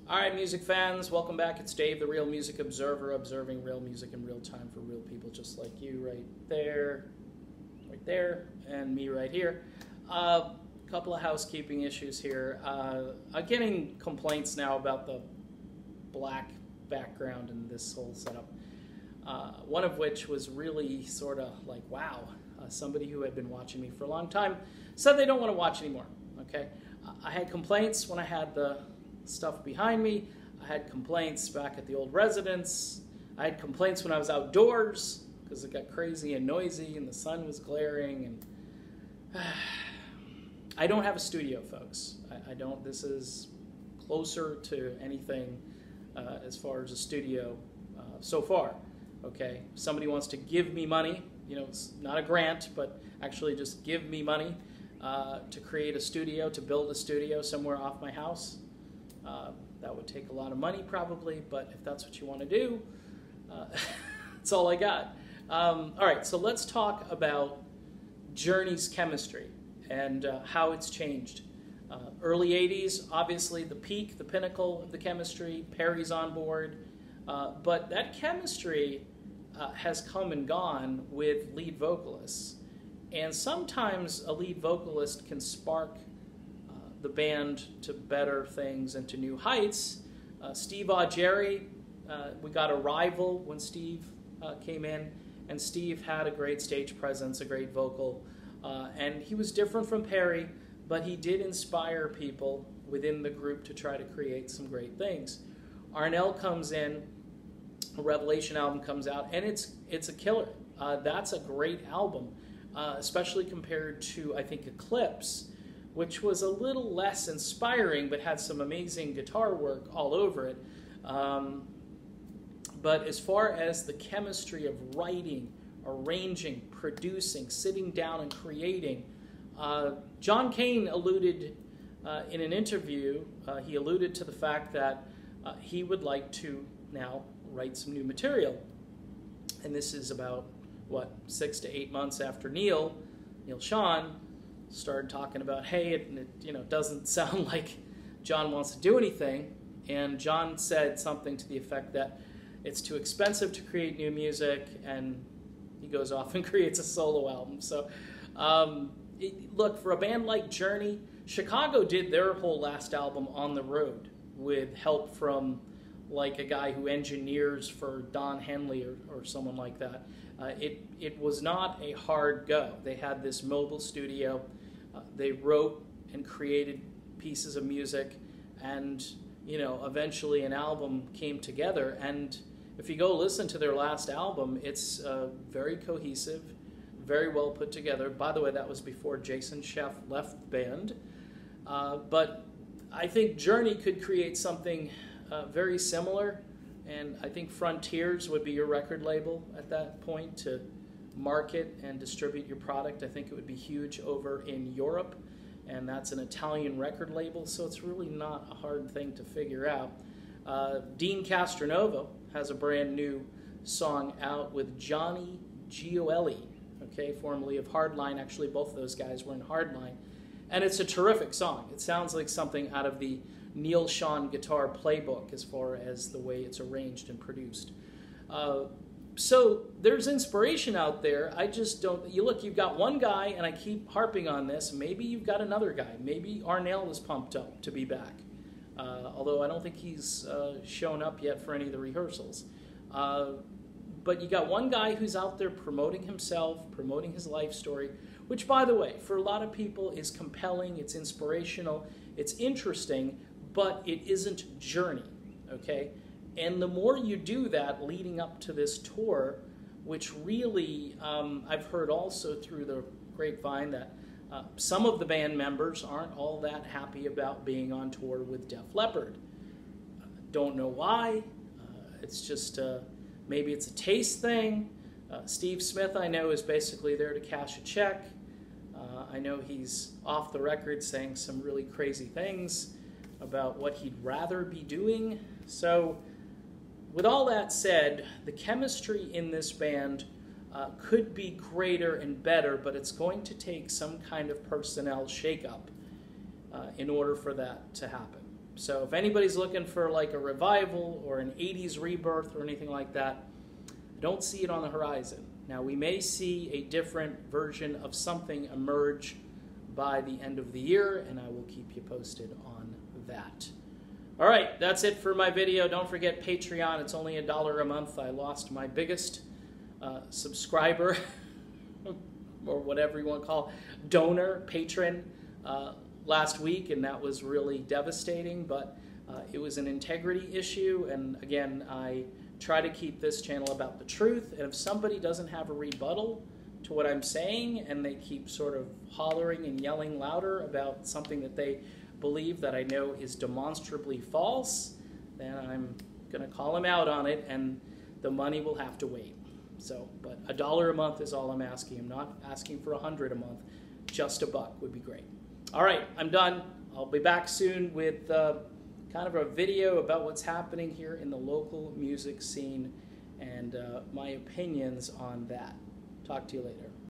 All right, music fans, welcome back. It's Dave, the Real Music Observer, observing real music in real time for real people just like you right there, and me right here. Couple of housekeeping issues here. I'm getting complaints now about the black background in this whole setup. One of which was really sort of like, wow, somebody who had been watching me for a long time said they don't want to watch anymore, okay? I had complaints when I had the stuff behind me. I had complaints back at the old residence. I had complaints when I was outdoors because it got crazy and noisy and the sun was glaring. And I don't have a studio, folks. I don't. This is closer to anything as far as a studio so far. Okay, if somebody wants to give me money, you know, it's not a grant, but actually just give me money to create a studio, to build a studio somewhere off my house. That would take a lot of money probably, but if that's what you want to do, that's all I got. All right, so let's talk about Journey's chemistry and how it's changed. Early 80s, obviously the peak, the pinnacle of the chemistry, Perry's on board, but that chemistry has come and gone with lead vocalists. And sometimes a lead vocalist can spark the band to better things and to new heights. Steve Augeri, we got a rival when Steve came in, and Steve had a great stage presence, a great vocal, and he was different from Perry, but he did inspire people within the group to try to create some great things. Arnel comes in, a Revelation album comes out, and it's a killer. That's a great album, especially compared to, I think, Eclipse, which was a little less inspiring, but had some amazing guitar work all over it. But as far as the chemistry of writing, arranging, producing, sitting down and creating, John Cale alluded in an interview, he alluded to the fact that he would like to now write some new material. And this is about, what, 6 to 8 months after Neil Schon started talking about, hey, it doesn't sound like John wants to do anything. And John said something to the effect that it's too expensive to create new music, and he goes off and creates a solo album. So, look, for a band like Journey, Chicago did their whole last album on the road with help from like a guy who engineers for Don Henley or someone like that. It was not a hard go. They had this mobile studio. They wrote and created pieces of music, and eventually an album came together. And if you go listen to their last album, it's very cohesive, very well put together. By the way, that was before Jason Scheff left the band. But I think Journey could create something very similar, and I think Frontiers would be your record label at that point to market and distribute your product. I think it would be huge over in Europe, and that's an Italian record label, so it's really not a hard thing to figure out. Dean Castronovo has a brand new song out with Johnny Gioeli, okay, formerly of Hardline. Actually, both of those guys were in Hardline, and it's a terrific song. It sounds like something out of the Neil Schon guitar playbook as far as the way it's arranged and produced. So there's inspiration out there. I just don't, you've got one guy, and I keep harping on this, maybe you've got another guy. Maybe Arnel is pumped up to be back, although I don't think he's shown up yet for any of the rehearsals. But you got one guy who's out there promoting himself, promoting his life story, which, by the way, for a lot of people is compelling, it's inspirational, it's interesting, but it isn't Journey, okay? And the more you do that leading up to this tour, which really I've heard also through the grapevine that some of the band members aren't all that happy about being on tour with Def Leppard. Don't know why. It's just maybe it's a taste thing. Steve Smith, I know, is basically there to cash a check. I know he's off the record saying some really crazy things about what he'd rather be doing. So with all that said, the chemistry in this band could be greater and better, but it's going to take some kind of personnel shakeup in order for that to happen. So if anybody's looking for like a revival or an 80s rebirth or anything like that, I don't see it on the horizon. Now, we may see a different version of something emerge by the end of the year, and I will keep you posted on that. All right, that's it for my video. Don't forget Patreon. It's only $1 a month. I lost my biggest subscriber, or whatever you want to call it, donor, patron, last week, and that was really devastating, but it was an integrity issue, and again, I try to keep this channel about the truth, and if somebody doesn't have a rebuttal to what I'm saying, and they keep sort of hollering and yelling louder about something that they believe that I know is demonstrably false, then I'm going to call them out on it, and the money will have to wait. So, but $1 a month is all I'm asking. I'm not asking for $100 a month. Just $1 would be great. All right, I'm done. I'll be back soon with kind of a video about what's happening here in the local music scene and my opinions on that. Talk to you later.